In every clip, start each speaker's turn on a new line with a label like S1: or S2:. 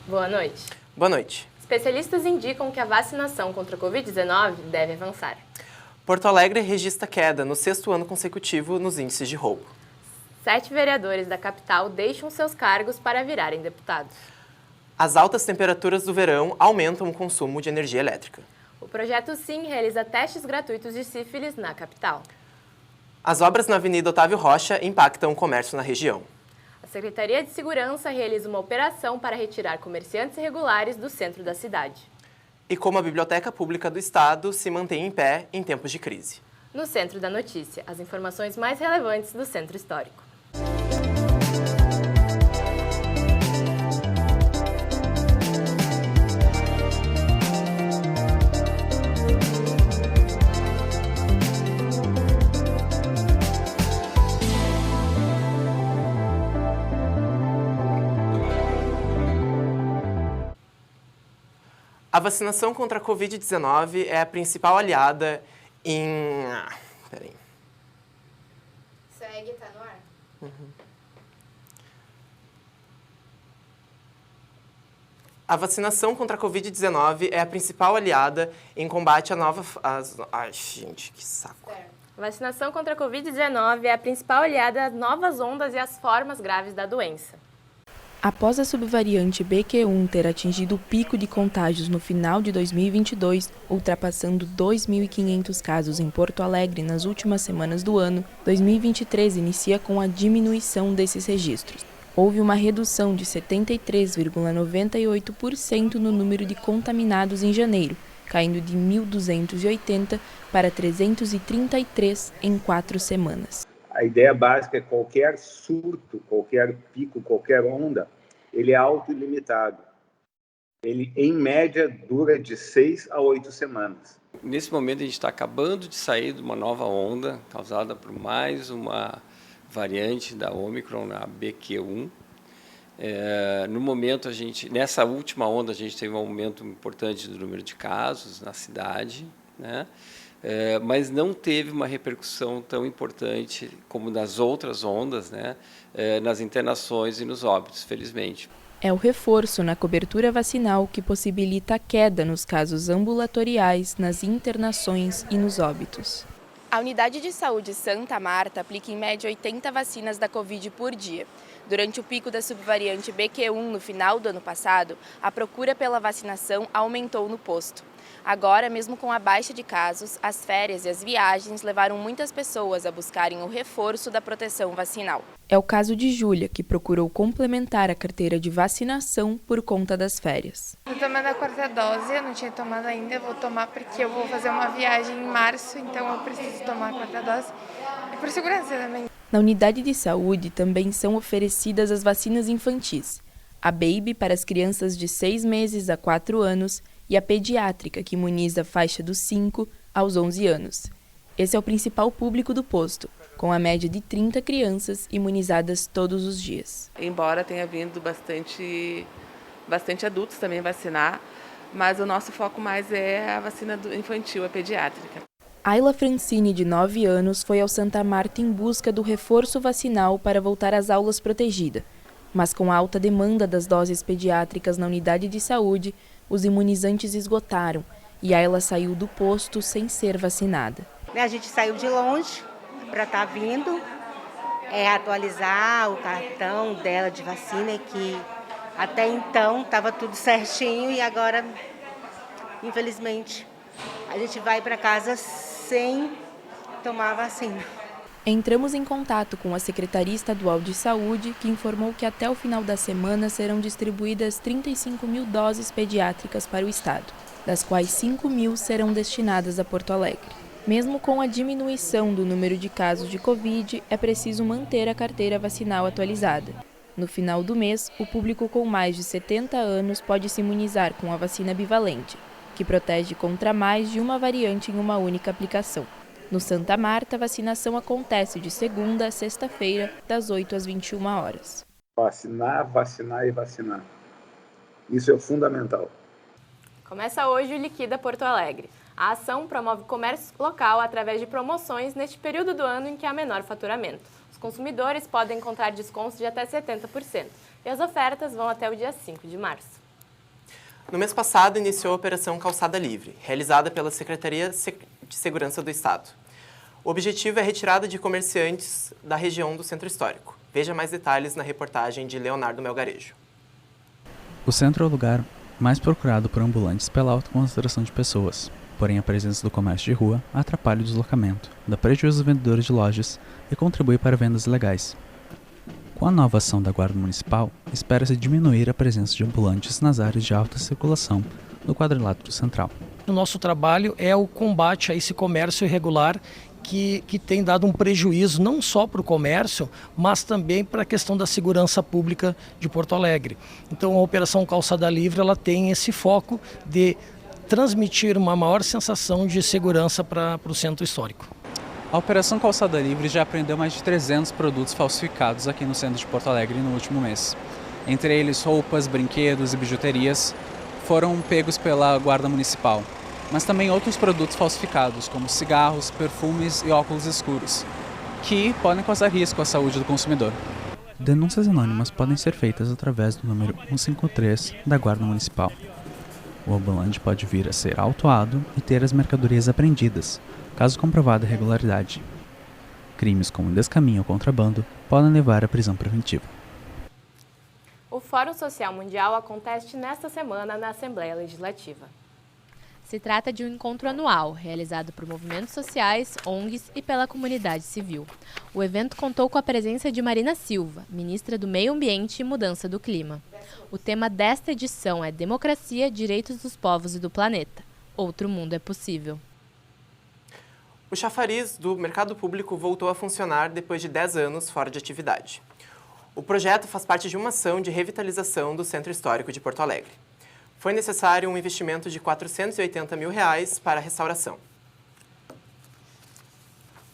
S1: Boa noite.
S2: Boa noite.
S1: Especialistas indicam que a vacinação contra a Covid-19 deve avançar.
S2: Porto Alegre registra queda no 6º ano consecutivo nos índices de roubo.
S1: 7 vereadores da capital deixam seus cargos para virarem deputados.
S2: As altas temperaturas do verão aumentam o consumo de energia elétrica.
S1: O projeto SIM realiza testes gratuitos de sífilis na capital.
S2: As obras na Avenida Otávio Rocha impactam o comércio na região.
S1: A Secretaria de Segurança realiza uma operação para retirar comerciantes irregulares do centro da cidade.
S2: E como a Biblioteca Pública do Estado se mantém em pé em tempos de crise.
S1: No centro da notícia, as informações mais relevantes do centro histórico.
S2: A vacinação contra a Covid-19 é a principal aliada em... Peraí.
S1: Segue, tá no ar?
S2: A vacinação contra a Covid-19 é a principal aliada em combate à nova... Ai, gente, que saco.
S1: A vacinação contra a Covid-19 é a principal aliada às novas ondas e às formas graves da doença.
S3: Após a subvariante BQ1 ter atingido o pico de contágios no final de 2022, ultrapassando 2.500 casos em Porto Alegre nas últimas semanas do ano, 2023 inicia com a diminuição desses registros. Houve uma redução de 73,98% no número de contaminados em janeiro, caindo de 1.280 para 333 em 4 semanas.
S4: A ideia básica é que qualquer surto, qualquer pico, qualquer onda, ele é autolimitado. Ele, em média, dura de 6 a 8 semanas.
S5: Nesse momento, a gente está acabando de sair de uma nova onda, causada por mais uma variante da Omicron, a BQ1. No momento, nessa última onda, a gente teve um aumento importante do número de casos na cidade, né? Mas não teve uma repercussão tão importante como nas outras ondas, né? Nas internações e nos óbitos, felizmente.
S3: É o reforço na cobertura vacinal que possibilita a queda nos casos ambulatoriais, nas internações e nos óbitos.
S6: A Unidade de Saúde Santa Marta aplica em média 80 vacinas da Covid por dia. Durante o pico da subvariante BQ1 no final do ano passado, a procura pela vacinação aumentou no posto. Agora, mesmo com a baixa de casos, as férias e as viagens levaram muitas pessoas a buscarem o reforço da proteção vacinal.
S3: É o caso de Júlia, que procurou complementar a carteira de vacinação por conta das férias.
S7: Estou tomando a 4ª dose, eu não tinha tomado ainda, eu vou tomar porque eu vou fazer uma viagem em março, então eu preciso tomar a 4ª dose e por segurança também.
S3: Na unidade de saúde também são oferecidas as vacinas infantis. A Baby para as crianças de 6 meses a 4 anos e a pediátrica, que imuniza a faixa dos 5 aos 11 anos. Esse é o principal público do posto, com a média de 30 crianças imunizadas todos os dias.
S8: Embora tenha vindo bastante adultos também vacinar, mas o nosso foco mais é a vacina infantil, a pediátrica.
S3: Ayla Francini, de 9 anos, foi ao Santa Marta em busca do reforço vacinal para voltar às aulas protegida. Mas com a alta demanda das doses pediátricas na unidade de saúde, os imunizantes esgotaram e Ayla saiu do posto sem ser vacinada.
S9: A gente saiu de longe para estar vindo atualizar o cartão dela de vacina, que até então estava tudo certinho e agora, infelizmente, a gente vai para casa sem tomar a vacina.
S3: Entramos em contato com a Secretaria Estadual de Saúde, que informou que até o final da semana serão distribuídas 35.000 doses pediátricas para o estado, das quais 5.000 serão destinadas a Porto Alegre. Mesmo com a diminuição do número de casos de Covid, é preciso manter a carteira vacinal atualizada. No final do mês, o público com mais de 70 anos pode se imunizar com a vacina bivalente, que protege contra mais de uma variante em uma única aplicação. No Santa Marta, a vacinação acontece de segunda a sexta-feira, das 8 às 21 horas.
S4: Vacinar, vacinar e vacinar. Isso é fundamental.
S1: Começa hoje o Liquida Porto Alegre. A ação promove comércio local através de promoções neste período do ano em que há menor faturamento. Os consumidores podem encontrar descontos de até 70% e as ofertas vão até o dia 5 de março.
S2: No mês passado, iniciou a Operação Calçada Livre, realizada pela Secretaria de Segurança do Estado. O objetivo é a retirada de comerciantes da região do Centro Histórico. Veja mais detalhes na reportagem de Leonardo Melgarejo.
S10: O centro é o lugar mais procurado por ambulantes pela alta concentração de pessoas. Porém, a presença do comércio de rua atrapalha o deslocamento, dá prejuízo aos vendedores de lojas e contribui para vendas ilegais. Com a nova ação da Guarda Municipal, espera-se diminuir a presença de ambulantes nas áreas de alta circulação do quadrilátero central.
S11: O nosso trabalho é o combate a esse comércio irregular que tem dado um prejuízo não só para o comércio, mas também para a questão da segurança pública de Porto Alegre. Então a Operação Calçada Livre ela tem esse foco de transmitir uma maior sensação de segurança para o centro histórico.
S10: A Operação Calçada Livre já apreendeu mais de 300 produtos falsificados aqui no centro de Porto Alegre no último mês. Entre eles, roupas, brinquedos e bijuterias foram pegos pela Guarda Municipal, mas também outros produtos falsificados, como cigarros, perfumes e óculos escuros, que podem causar risco à saúde do consumidor. Denúncias anônimas podem ser feitas através do número 153 da Guarda Municipal. O ambulante pode vir a ser autuado e ter as mercadorias apreendidas, caso comprovada irregularidade. Crimes como descaminho ou contrabando podem levar à prisão preventiva.
S1: O Fórum Social Mundial acontece nesta semana na Assembleia Legislativa.
S12: Se trata de um encontro anual, realizado por movimentos sociais, ONGs e pela comunidade civil. O evento contou com a presença de Marina Silva, ministra do Meio Ambiente e Mudança do Clima. O tema desta edição é Democracia, Direitos dos Povos e do Planeta. Outro mundo é possível.
S2: O chafariz do mercado público voltou a funcionar depois de 10 anos fora de atividade. O projeto faz parte de uma ação de revitalização do Centro Histórico de Porto Alegre. Foi necessário um investimento de R$ 480 mil para a restauração.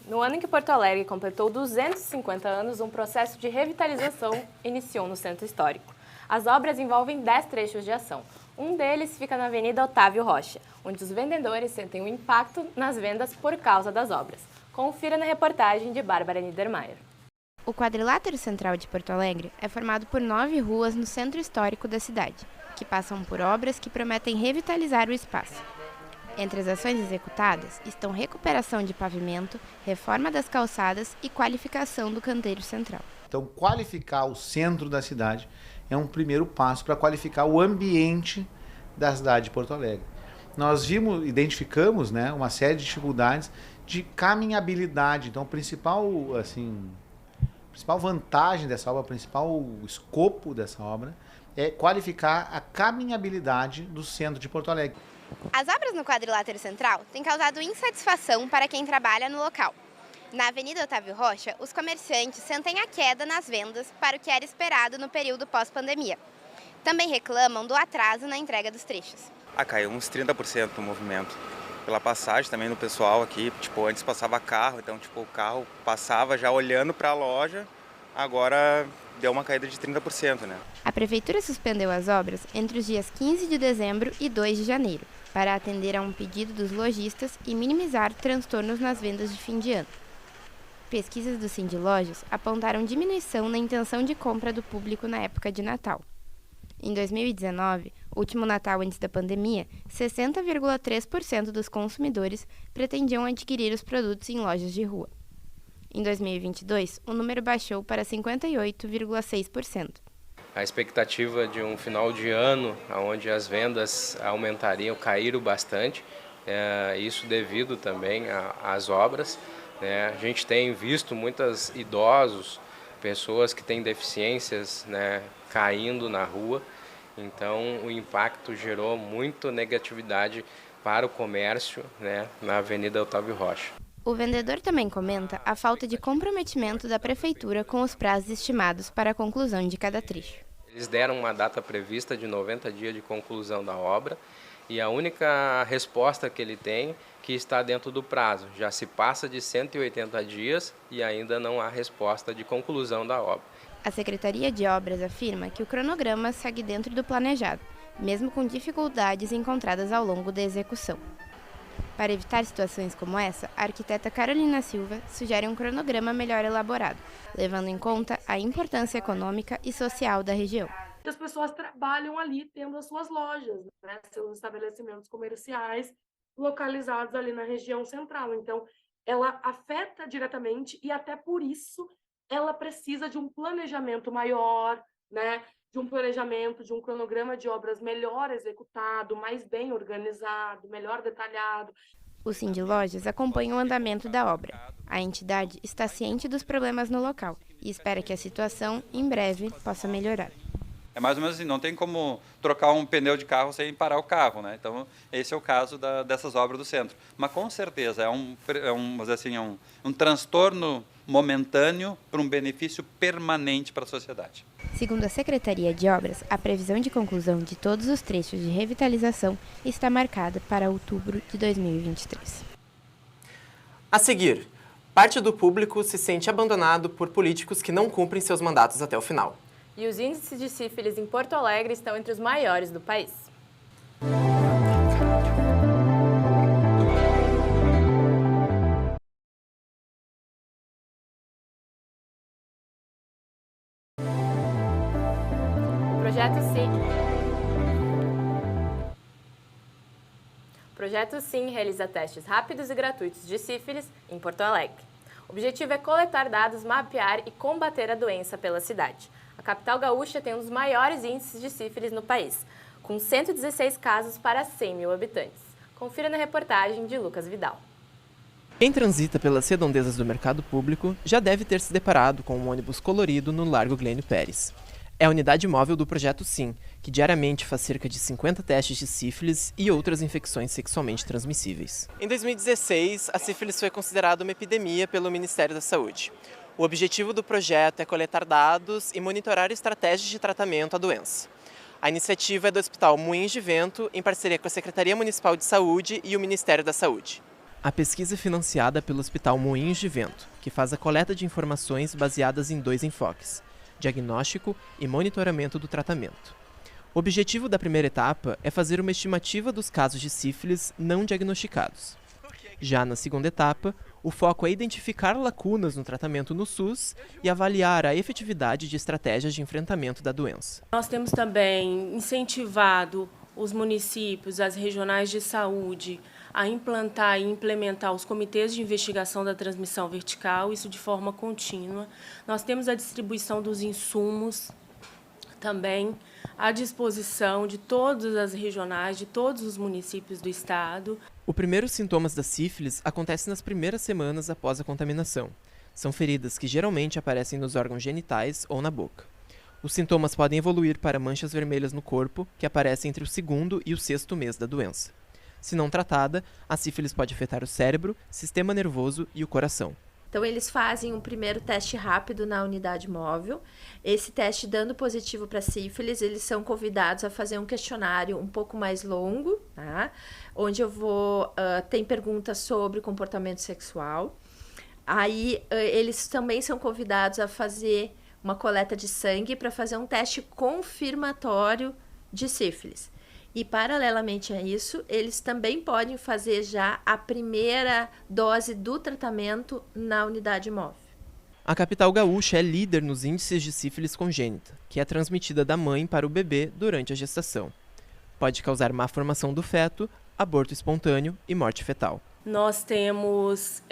S1: No ano em que Porto Alegre completou 250 anos, um processo de revitalização iniciou no Centro Histórico. As obras envolvem 10 trechos de ação. Um deles fica na Avenida Otávio Rocha, onde os vendedores sentem o impacto nas vendas por causa das obras. Confira na reportagem de Bárbara Niedermayer.
S6: O quadrilátero central de Porto Alegre é formado por 9 ruas no centro histórico da cidade, que passam por obras que prometem revitalizar o espaço. Entre as ações executadas estão recuperação de pavimento, reforma das calçadas e qualificação do canteiro central.
S13: Então, qualificar o centro da cidade é um primeiro passo para qualificar o ambiente da cidade de Porto Alegre. Nós identificamos, uma série de dificuldades de caminhabilidade. Então, a principal vantagem dessa obra, o principal escopo dessa obra é qualificar a caminhabilidade do centro de Porto Alegre.
S6: As obras no quadrilátero central têm causado insatisfação para quem trabalha no local. Na Avenida Otávio Rocha, os comerciantes sentem a queda nas vendas para o que era esperado no período pós-pandemia. Também reclamam do atraso na entrega dos trechos.
S14: Caiu uns 30% no movimento. Pela passagem também do pessoal aqui, antes passava carro, então o carro passava já olhando para a loja, agora deu uma caída de 30%,
S6: A Prefeitura suspendeu as obras entre os dias 15 de dezembro e 2 de janeiro, para atender a um pedido dos lojistas e minimizar transtornos nas vendas de fim de ano. Pesquisas do Sindilojas apontaram diminuição na intenção de compra do público na época de Natal. Em 2019, último Natal antes da pandemia, 60,3% dos consumidores pretendiam adquirir os produtos em lojas de rua. Em 2022, o número baixou para 58,6%.
S15: A expectativa de um final de ano onde as vendas aumentariam, caíram bastante, isso devido também às obras. A gente tem visto muitos idosos, pessoas que têm deficiências, caindo na rua, então o impacto gerou muita negatividade para o comércio, na Avenida Otávio Rocha.
S6: O vendedor também comenta a falta de comprometimento da Prefeitura com os prazos estimados para a conclusão de cada trecho.
S15: Eles deram uma data prevista de 90 dias de conclusão da obra e a única resposta que ele tem que está dentro do prazo. Já se passa de 180 dias e ainda não há resposta de conclusão da obra.
S6: A Secretaria de Obras afirma que o cronograma segue dentro do planejado, mesmo com dificuldades encontradas ao longo da execução. Para evitar situações como essa, a arquiteta Carolina Silva sugere um cronograma melhor elaborado, levando em conta a importância econômica e social da região.
S16: As pessoas trabalham ali tendo as suas lojas, né? Seus estabelecimentos comerciais localizados ali na região central. Então, ela afeta diretamente e até por isso ela precisa de um planejamento maior, né? De um planejamento, de um cronograma de obras melhor executado, mais bem organizado, melhor detalhado.
S6: O Sindlojas acompanha o andamento da obra. A entidade está ciente dos problemas no local e espera que a situação, em breve, possa melhorar.
S17: É mais ou menos assim, não tem como trocar um pneu de carro sem parar o carro, né? Então, esse é o caso dessas obras do centro. Mas, com certeza, vamos dizer assim, um transtorno momentâneo para um benefício permanente para a sociedade.
S6: Segundo a Secretaria de Obras, a previsão de conclusão de todos os trechos de revitalização está marcada para outubro de 2023.
S2: A seguir, parte do público se sente abandonado por políticos que não cumprem seus mandatos até o final.
S1: E os índices de sífilis em Porto Alegre estão entre os maiores do país. O Projeto SIM realiza testes rápidos e gratuitos de sífilis em Porto Alegre. O objetivo é coletar dados, mapear e combater a doença pela cidade. A capital gaúcha tem um dos maiores índices de sífilis no país, com 116 casos para 100 mil habitantes. Confira na reportagem de Lucas Vidal.
S2: Quem transita pelas redondezas do mercado público já deve ter se deparado com um ônibus colorido no Largo Glênio Pérez. É a unidade móvel do Projeto SIM, que diariamente faz cerca de 50 testes de sífilis e outras infecções sexualmente transmissíveis. Em 2016, a sífilis foi considerada uma epidemia pelo Ministério da Saúde. O objetivo do projeto é coletar dados e monitorar estratégias de tratamento à doença. A iniciativa é do Hospital Moinhos de Vento, em parceria com a Secretaria Municipal de Saúde e o Ministério da Saúde. A pesquisa é financiada pelo Hospital Moinhos de Vento, que faz a coleta de informações baseadas em 2 enfoques: diagnóstico e monitoramento do tratamento. O objetivo da primeira etapa é fazer uma estimativa dos casos de sífilis não diagnosticados. Já na segunda etapa, o foco é identificar lacunas no tratamento no SUS e avaliar a efetividade de estratégias de enfrentamento da doença.
S18: Nós temos também incentivado os municípios, as regionais de saúde, a implantar e implementar os comitês de investigação da transmissão vertical, isso de forma contínua. Nós temos a distribuição dos insumos também à disposição de todas as regionais, de todos os municípios do estado.
S2: Os primeiros sintomas da sífilis acontecem nas primeiras semanas após a contaminação. São feridas que geralmente aparecem nos órgãos genitais ou na boca. Os sintomas podem evoluir para manchas vermelhas no corpo, que aparecem entre o 2º e o 6º mês da doença. Se não tratada, a sífilis pode afetar o cérebro, sistema nervoso e o coração.
S19: Então, eles fazem um primeiro teste rápido na unidade móvel. Esse teste dando positivo para sífilis, eles são convidados a fazer um questionário um pouco mais longo, tá? Onde eu vou... tem perguntas sobre comportamento sexual. Aí, eles também são convidados a fazer uma coleta de sangue para fazer um teste confirmatório de sífilis. E, paralelamente a isso, eles também podem fazer já a primeira dose do tratamento na unidade móvel.
S2: A capital gaúcha é líder nos índices de sífilis congênita, que é transmitida da mãe para o bebê durante a gestação. Pode causar má formação do feto, aborto espontâneo e morte fetal.
S18: Nós temos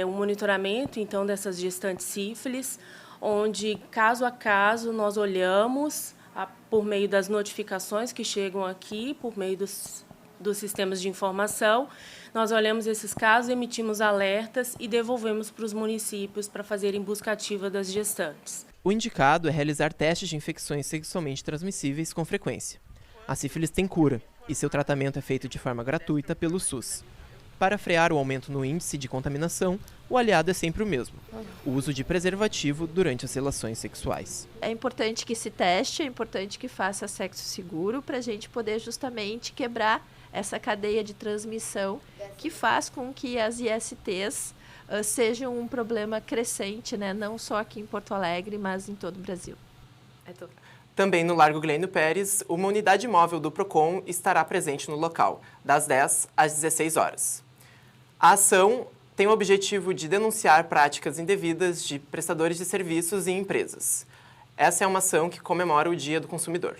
S18: um monitoramento, então, dessas gestantes sífilis, onde, caso a caso, nós olhamos por meio das notificações que chegam aqui, por meio dos sistemas de informação. Nós olhamos esses casos, emitimos alertas e devolvemos para os municípios para fazerem busca ativa das gestantes.
S2: O indicado é realizar testes de infecções sexualmente transmissíveis com frequência. A sífilis tem cura e seu tratamento é feito de forma gratuita pelo SUS. Para frear o aumento no índice de contaminação, o aliado é sempre o mesmo: o uso de preservativo durante as relações sexuais.
S19: É importante que se teste, é importante que faça sexo seguro para a gente poder justamente quebrar essa cadeia de transmissão que faz com que as ISTs sejam um problema crescente, né? Não só aqui em Porto Alegre, mas em todo o Brasil.
S2: Também no Largo Glênio Pérez, uma unidade móvel do PROCON estará presente no local, das 10 às 16 horas. A ação tem o objetivo de denunciar práticas indevidas de prestadores de serviços e empresas. Essa é uma ação que comemora o Dia do Consumidor.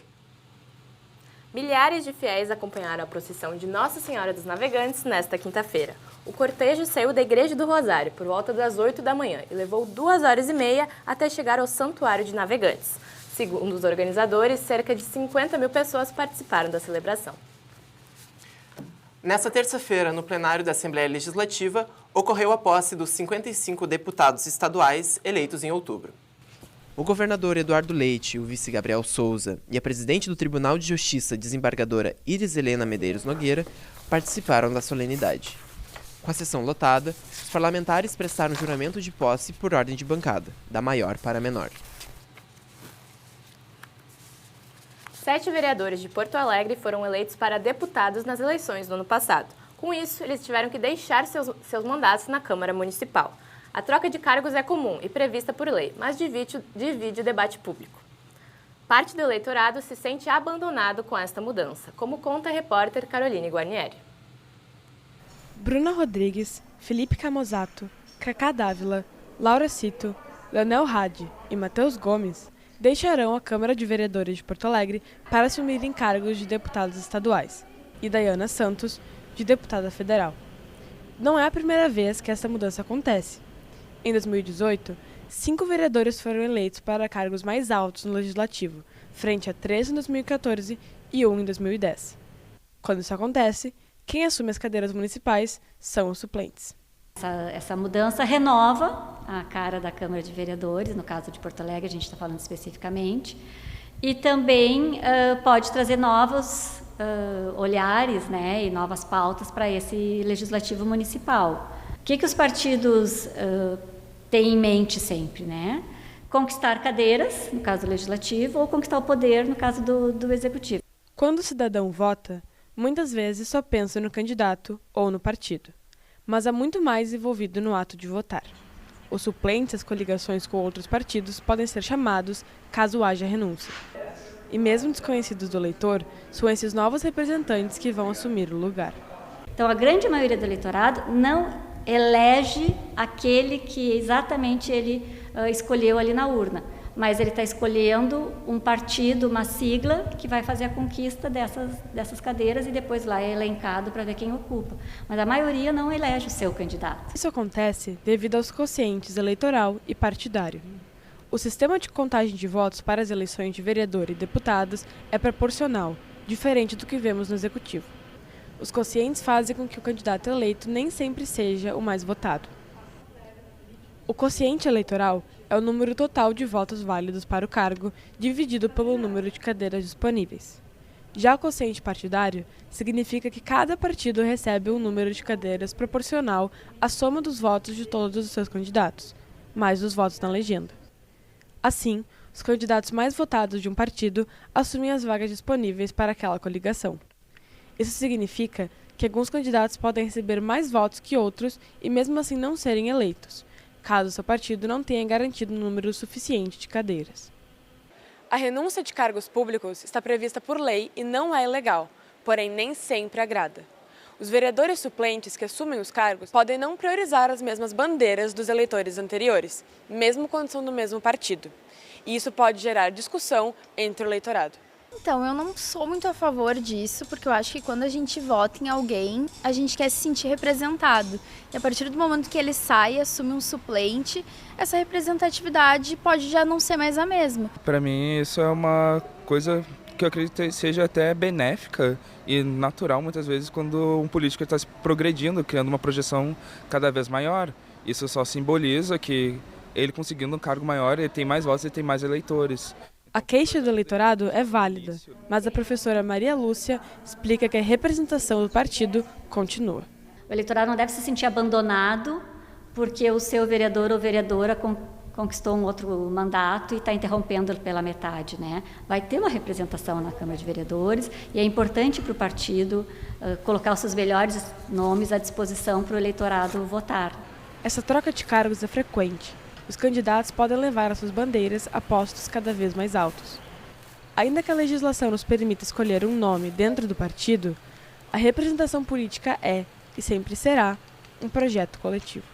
S1: Milhares de fiéis acompanharam a procissão de Nossa Senhora dos Navegantes nesta quinta-feira. O cortejo saiu da Igreja do Rosário por volta das 8 da manhã e levou 2h30 até chegar ao Santuário de Navegantes. Segundo os organizadores, cerca de 50 mil pessoas participaram da celebração.
S2: Nesta terça-feira, no plenário da Assembleia Legislativa, ocorreu a posse dos 55 deputados estaduais eleitos em outubro. O governador Eduardo Leite, o vice Gabriel Souza e a presidente do Tribunal de Justiça, desembargadora Iris Helena Medeiros Nogueira, participaram da solenidade. Com a sessão lotada, os parlamentares prestaram juramento de posse por ordem de bancada, da maior para a menor.
S1: 7 vereadores de Porto Alegre foram eleitos para deputados nas eleições do ano passado. Com isso, eles tiveram que deixar seus mandatos na Câmara Municipal. A troca de cargos é comum e prevista por lei, mas divide o debate público. Parte do eleitorado se sente abandonado com esta mudança, como conta a repórter Caroline Guarnieri.
S20: Bruna Rodrigues, Felipe Camozato, Cacá Dávila, Laura Cito, Leonel Hadi e Matheus Gomes deixarão a Câmara de Vereadores de Porto Alegre para assumirem cargos de deputados estaduais, e Dayana Santos, de deputada federal. Não é a primeira vez que essa mudança acontece. Em 2018, 5 vereadores foram eleitos para cargos mais altos no Legislativo, frente a 3 em 2014 e 1 em 2010. Quando isso acontece, quem assume as cadeiras municipais são os suplentes.
S21: Essa mudança renova a cara da Câmara de Vereadores, no caso de Porto Alegre, a gente está falando especificamente, e também pode trazer novos olhares, né, e novas pautas para esse Legislativo Municipal. O que os partidos têm em mente sempre, né? Conquistar cadeiras, no caso do Legislativo, ou conquistar o poder, no caso do Executivo.
S20: Quando o cidadão vota, muitas vezes só pensa no candidato ou no partido. Mas há muito mais envolvido no ato de votar. Os suplentes, as coligações com outros partidos, podem ser chamados caso haja renúncia. E mesmo desconhecidos do eleitor, são esses novos representantes que vão assumir o lugar.
S21: Então, a grande maioria do eleitorado não elege aquele que exatamente ele escolheu ali na urna, mas ele está escolhendo um partido, uma sigla, que vai fazer a conquista dessas cadeiras e depois lá é elencado para ver quem ocupa. Mas a maioria não elege o seu candidato.
S20: Isso acontece devido aos quocientes eleitoral e partidário. O sistema de contagem de votos para as eleições de vereador e deputados é proporcional, diferente do que vemos no Executivo. Os quocientes fazem com que o candidato eleito nem sempre seja o mais votado. O quociente eleitoral é o número total de votos válidos para o cargo, dividido pelo número de cadeiras disponíveis. Já o quociente partidário significa que cada partido recebe um número de cadeiras proporcional à soma dos votos de todos os seus candidatos, mais os votos na legenda. Assim, os candidatos mais votados de um partido assumem as vagas disponíveis para aquela coligação. Isso significa que alguns candidatos podem receber mais votos que outros e mesmo assim não serem eleitos, caso seu partido não tenha garantido um número suficiente de cadeiras.
S22: A renúncia de cargos públicos está prevista por lei e não é ilegal, porém nem sempre agrada. Os vereadores suplentes que assumem os cargos podem não priorizar as mesmas bandeiras dos eleitores anteriores, mesmo quando são do mesmo partido. E isso pode gerar discussão entre o eleitorado.
S23: Então, eu não sou muito a favor disso, porque eu acho que quando a gente vota em alguém, a gente quer se sentir representado. E a partir do momento que ele sai e assume um suplente, essa representatividade pode já não ser mais a mesma.
S24: Para mim, isso é uma coisa que eu acredito que seja até benéfica e natural, muitas vezes, quando um político está progredindo, criando uma projeção cada vez maior. Isso só simboliza que ele conseguindo um cargo maior, ele tem mais votos e tem mais eleitores.
S20: A queixa do eleitorado é válida, mas a professora Maria Lúcia explica que a representação do partido continua.
S21: O eleitorado não deve se sentir abandonado porque o seu vereador ou vereadora conquistou um outro mandato e está interrompendo pela metade, né? Vai ter uma representação na Câmara de Vereadores e é importante para o partido colocar os seus melhores nomes à disposição para o eleitorado votar.
S20: Essa troca de cargos é frequente. Os candidatos podem levar as suas bandeiras a postos cada vez mais altos. Ainda que a legislação nos permita escolher um nome dentro do partido, a representação política é, e sempre será, um projeto coletivo.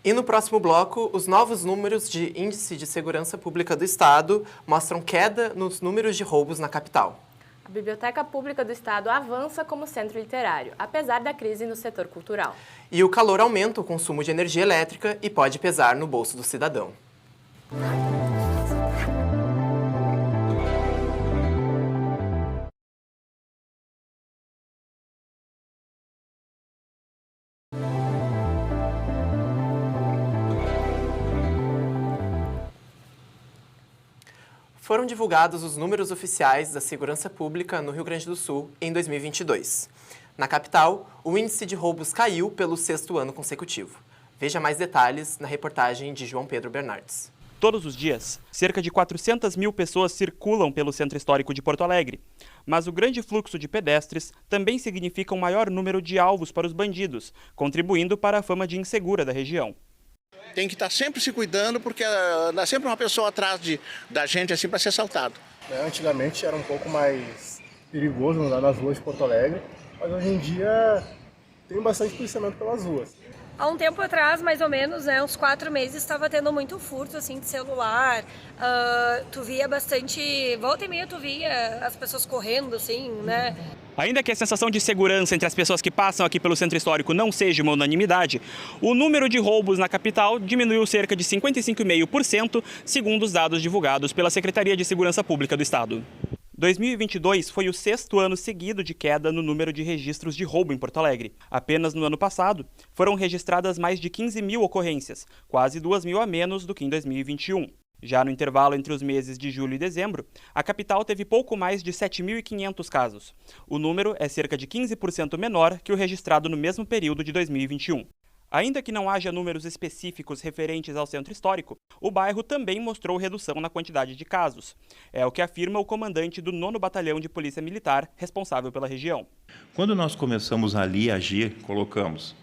S2: E no próximo bloco, os novos números de Índice de Segurança Pública do Estado mostram queda nos números de roubos na capital.
S1: A Biblioteca Pública do Estado avança como centro literário, apesar da crise no setor cultural.
S2: E o calor aumenta o consumo de energia elétrica e pode pesar no bolso do cidadão. Foram divulgados os números oficiais da segurança pública no Rio Grande do Sul em 2022. Na capital, o índice de roubos caiu pelo 6º ano consecutivo. Veja mais detalhes na reportagem de João Pedro Bernardes.
S5: Todos os dias, cerca de 400 mil pessoas circulam pelo centro histórico de Porto Alegre. Mas o grande fluxo de pedestres também significa um maior número de alvos para os bandidos, contribuindo para a fama de insegura da região.
S7: Tem que estar sempre se cuidando, porque dá sempre uma pessoa atrás da gente assim para ser assaltado.
S8: Antigamente era um pouco mais perigoso andar nas ruas de Porto Alegre, mas hoje em dia tem bastante policiamento pelas ruas.
S9: Há um tempo atrás, mais ou menos, uns 4 meses, estava tendo muito furto assim, de celular. Tu via bastante... Volta e meia tu via as pessoas correndo, assim, né?
S5: Ainda que a sensação de segurança entre as pessoas que passam aqui pelo centro histórico não seja uma unanimidade, o número de roubos na capital diminuiu cerca de 55,5%, segundo os dados divulgados pela Secretaria de Segurança Pública do Estado. 2022 foi o 6º ano seguido de queda no número de registros de roubo em Porto Alegre. Apenas no ano passado, foram registradas mais de 15 mil ocorrências, quase 2 mil a menos do que em 2021. Já no intervalo entre os meses de julho e dezembro, a capital teve pouco mais de 7.500 casos. O número é cerca de 15% menor que o registrado no mesmo período de 2021. Ainda que não haja números específicos referentes ao centro histórico, o bairro também mostrou redução na quantidade de casos. É o que afirma o comandante do 9º Batalhão de Polícia Militar, responsável pela região.
S25: Quando nós começamos ali a agir, colocamos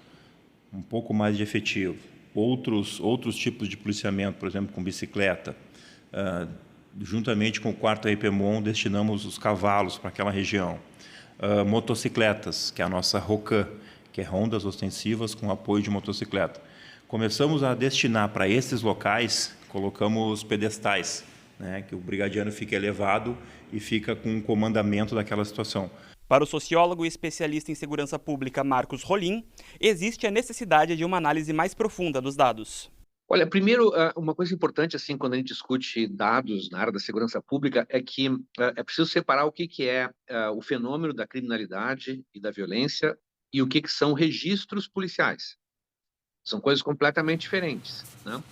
S25: um pouco mais de efetivo, outros tipos de policiamento, por exemplo, com bicicleta. Juntamente com o 4º RPMON, destinamos os cavalos para aquela região. Motocicletas, que é a nossa ROCAM, que é rondas ostensivas com apoio de motocicleta. Começamos a destinar para esses locais, colocamos pedestais, né, que o brigadiano fica elevado e fica com o comandamento daquela situação.
S5: Para o sociólogo e especialista em segurança pública Marcos Rolim, existe a necessidade de uma análise mais profunda dos dados.
S26: Olha, primeiro, uma coisa importante assim quando a gente discute dados na área da segurança pública é que é preciso separar o que é o fenômeno da criminalidade e da violência e o que são registros policiais. São coisas completamente diferentes, né?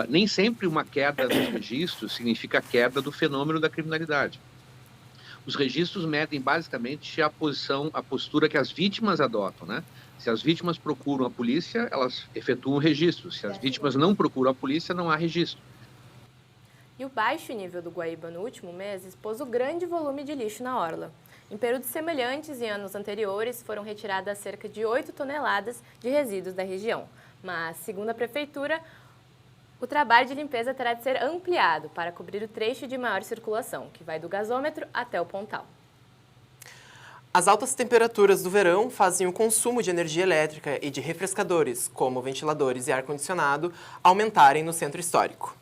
S26: Nem sempre uma queda dos registros significa queda do fenômeno da criminalidade. Os registros medem basicamente a postura que as vítimas adotam, né? Se as vítimas procuram a polícia, elas efetuam o registro. Se as vítimas não procuram a polícia, não há registro.
S1: E o baixo nível do Guaíba no último mês expôs o grande volume de lixo na orla. Em períodos semelhantes em anos anteriores, foram retiradas cerca de 8 toneladas de resíduos da região. Mas, segundo a Prefeitura, o trabalho de limpeza terá de ser ampliado para cobrir o trecho de maior circulação, que vai do gasômetro até o pontal.
S2: As altas temperaturas do verão fazem o consumo de energia elétrica e de refrescadores, como ventiladores e ar-condicionado, aumentarem no centro histórico.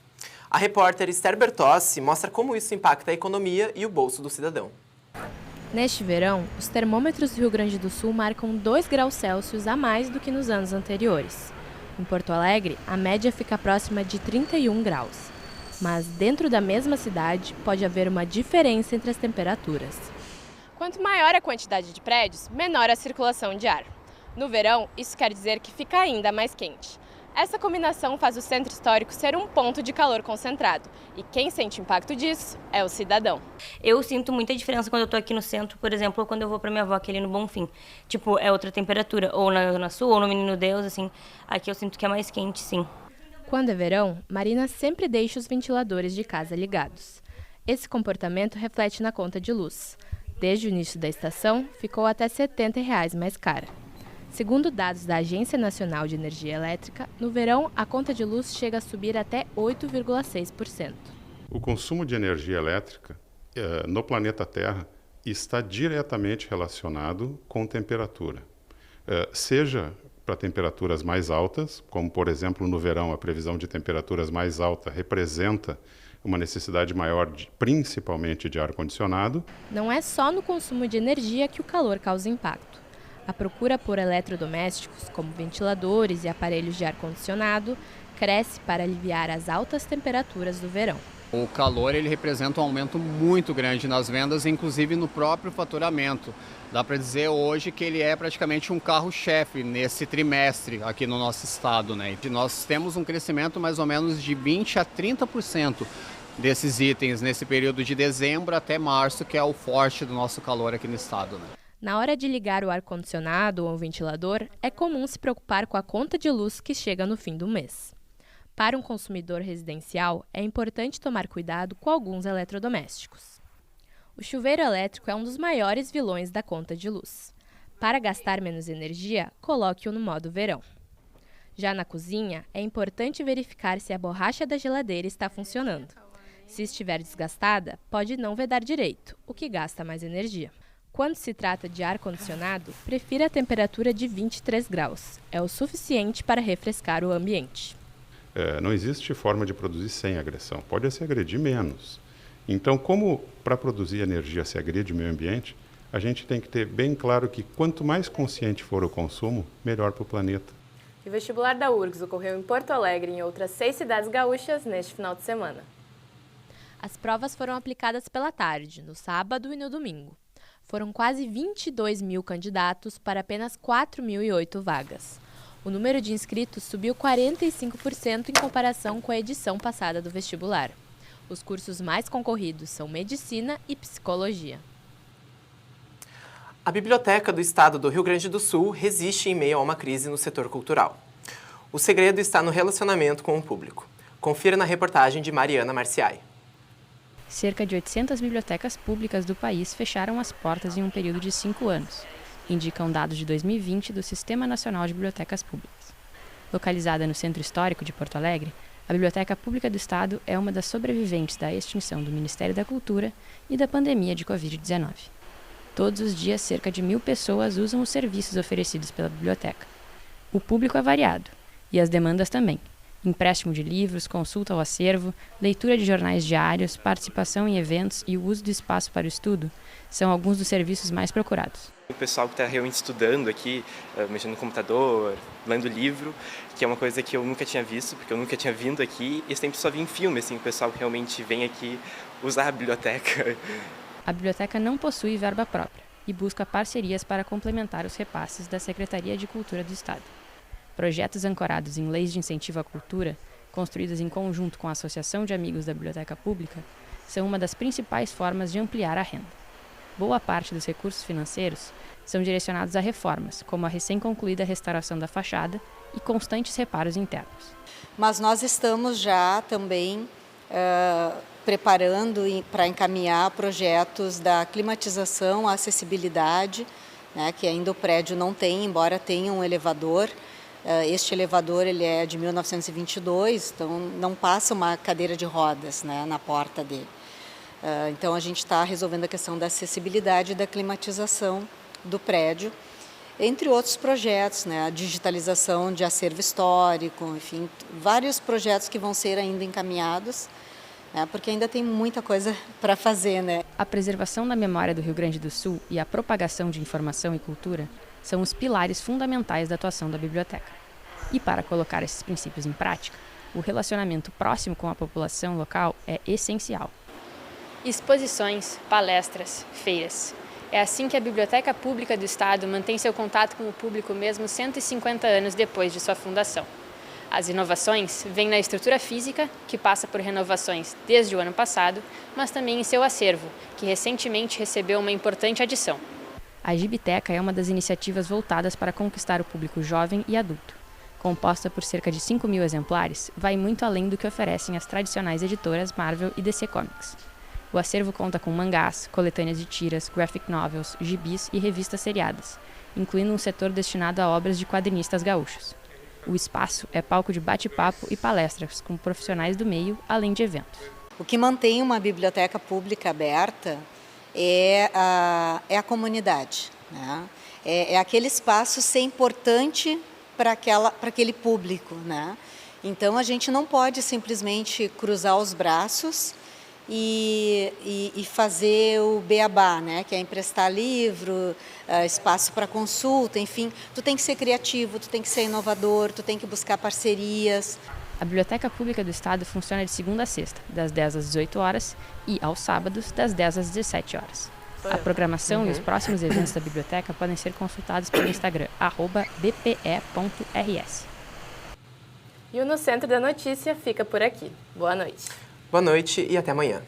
S2: A repórter Esther Bertossi mostra como isso impacta a economia e o bolso do cidadão.
S12: Neste verão, os termômetros do Rio Grande do Sul marcam 2 graus Celsius a mais do que nos anos anteriores. Em Porto Alegre, a média fica próxima de 31 graus. Mas dentro da mesma cidade, pode haver uma diferença entre as temperaturas.
S1: Quanto maior a quantidade de prédios, menor a circulação de ar. No verão, isso quer dizer que fica ainda mais quente. Essa combinação faz o centro histórico ser um ponto de calor concentrado. E quem sente o impacto disso é o cidadão.
S27: Eu sinto muita diferença quando eu tô aqui no centro, por exemplo, ou quando eu vou pra minha avó aqui ali no Bonfim. Tipo, é outra temperatura. Ou na Zona Sul, ou no Menino Deus, assim. Aqui eu sinto que é mais quente, sim.
S12: Quando é verão, Marina sempre deixa os ventiladores de casa ligados. Esse comportamento reflete na conta de luz. Desde o início da estação, ficou até R$ 70 mais cara. Segundo dados da Agência Nacional de Energia Elétrica, no verão a conta de luz chega a subir até 8,6%.
S28: O consumo de energia elétrica no planeta Terra está diretamente relacionado com temperatura, seja para temperaturas mais altas, como, por exemplo, no verão, a previsão de temperaturas mais altas representa uma necessidade maior, principalmente de ar-condicionado.
S12: Não é só no consumo de energia que o calor causa impacto. A procura por eletrodomésticos, como ventiladores e aparelhos de ar-condicionado, cresce para aliviar as altas temperaturas do verão.
S3: O calor ele representa um aumento muito grande nas vendas, inclusive no próprio faturamento. Dá para dizer hoje que ele é praticamente um carro-chefe nesse trimestre aqui no nosso estado, né? E nós temos um crescimento mais ou menos de 20% a 30% desses itens nesse período de dezembro até março, que é o forte do nosso calor aqui no estado, né?
S12: Na hora de ligar o ar-condicionado ou o ventilador, é comum se preocupar com a conta de luz que chega no fim do mês. Para um consumidor residencial, é importante tomar cuidado com alguns eletrodomésticos. O chuveiro elétrico é um dos maiores vilões da conta de luz. Para gastar menos energia, coloque-o no modo verão. Já na cozinha, é importante verificar se a borracha da geladeira está funcionando. Se estiver desgastada, pode não vedar direito, o que gasta mais energia. Quando se trata de ar-condicionado, prefira a temperatura de 23 graus. É o suficiente para refrescar o ambiente.
S28: Não existe forma de produzir sem agressão. Pode se agredir menos. Então, como para produzir energia se agride o meio ambiente, a gente tem que ter bem claro que quanto mais consciente for o consumo, melhor para o planeta.
S1: O vestibular da URGS ocorreu em Porto Alegre e em outras 6 cidades gaúchas neste final de semana.
S12: As provas foram aplicadas pela tarde, no sábado e no domingo. Foram quase 22 mil candidatos para apenas 4.008 vagas. O número de inscritos subiu 45% em comparação com a edição passada do vestibular. Os cursos mais concorridos são Medicina e Psicologia.
S2: A Biblioteca do Estado do Rio Grande do Sul resiste em meio a uma crise no setor cultural. O segredo está no relacionamento com o público. Confira na reportagem de Mariana Marciai.
S4: Cerca de 800 bibliotecas públicas do país fecharam as portas em um período de 5 anos, indicam dados de 2020 do Sistema Nacional de Bibliotecas Públicas. Localizada no Centro Histórico de Porto Alegre, a Biblioteca Pública do Estado é uma das sobreviventes da extinção do Ministério da Cultura e da pandemia de Covid-19. Todos os dias, cerca de 1.000 pessoas usam os serviços oferecidos pela biblioteca. O público é variado, e as demandas também. Empréstimo de livros, consulta ao acervo, leitura de jornais diários, participação em eventos e o uso do espaço para o estudo são alguns dos serviços mais procurados.
S10: O pessoal que está realmente estudando aqui, mexendo no computador, lendo livro, que é uma coisa que eu nunca tinha visto, porque eu nunca tinha vindo aqui, e sempre só vi em filme, assim, o pessoal que realmente vem aqui usar a biblioteca.
S4: A biblioteca não possui verba própria e busca parcerias para complementar os repasses da Secretaria de Cultura do Estado. Projetos ancorados em leis de incentivo à cultura, construídos em conjunto com a Associação de Amigos da Biblioteca Pública, são uma das principais formas de ampliar a renda. Boa parte dos recursos financeiros são direcionados a reformas, como a recém-concluída restauração da fachada e constantes reparos internos.
S11: Mas nós estamos já também preparando para encaminhar projetos da climatização, a acessibilidade, né, que ainda o prédio não tem, embora tenha um elevador. Este elevador ele é de 1922, então não passa uma cadeira de rodas, né, na porta dele. Então a gente está resolvendo a questão da acessibilidade e da climatização do prédio, entre outros projetos, né, a digitalização de acervo histórico, enfim, vários projetos que vão ser ainda encaminhados, né, porque ainda tem muita coisa para fazer, né.
S4: A preservação da memória do Rio Grande do Sul e a propagação de informação e cultura são os pilares fundamentais da atuação da biblioteca. E para colocar esses princípios em prática, o relacionamento próximo com a população local é essencial.
S13: Exposições, palestras, feiras. É assim que a Biblioteca Pública do Estado mantém seu contato com o público mesmo 150 anos depois de sua fundação. As inovações vêm na estrutura física, que passa por renovações desde o ano passado, mas também em seu acervo, que recentemente recebeu uma importante adição.
S4: A Gibiteca é uma das iniciativas voltadas para conquistar o público jovem e adulto. Composta por cerca de 5.000 exemplares, vai muito além do que oferecem as tradicionais editoras Marvel e DC Comics. O acervo conta com mangás, coletâneas de tiras, graphic novels, gibis e revistas seriadas, incluindo um setor destinado a obras de quadrinistas gaúchos. O espaço é palco de bate-papo e palestras com profissionais do meio, além de eventos.
S11: O que mantém uma biblioteca pública aberta é a comunidade, né? É aquele espaço ser importante para aquele público, né? Então, a gente não pode simplesmente cruzar os braços e fazer o beabá, né? Que é emprestar livro, espaço para consulta, enfim. Tu tem que ser criativo, tu tem que ser inovador, tu tem que buscar parcerias.
S4: A Biblioteca Pública do Estado funciona de segunda a sexta, das 10 às 18 horas e, aos sábados, das 10 às 17 horas. A programação e os próximos eventos da biblioteca podem ser consultados pelo Instagram, @bpe.rs.
S1: E o No Centro da Notícia fica por aqui. Boa noite.
S2: Boa noite e até amanhã.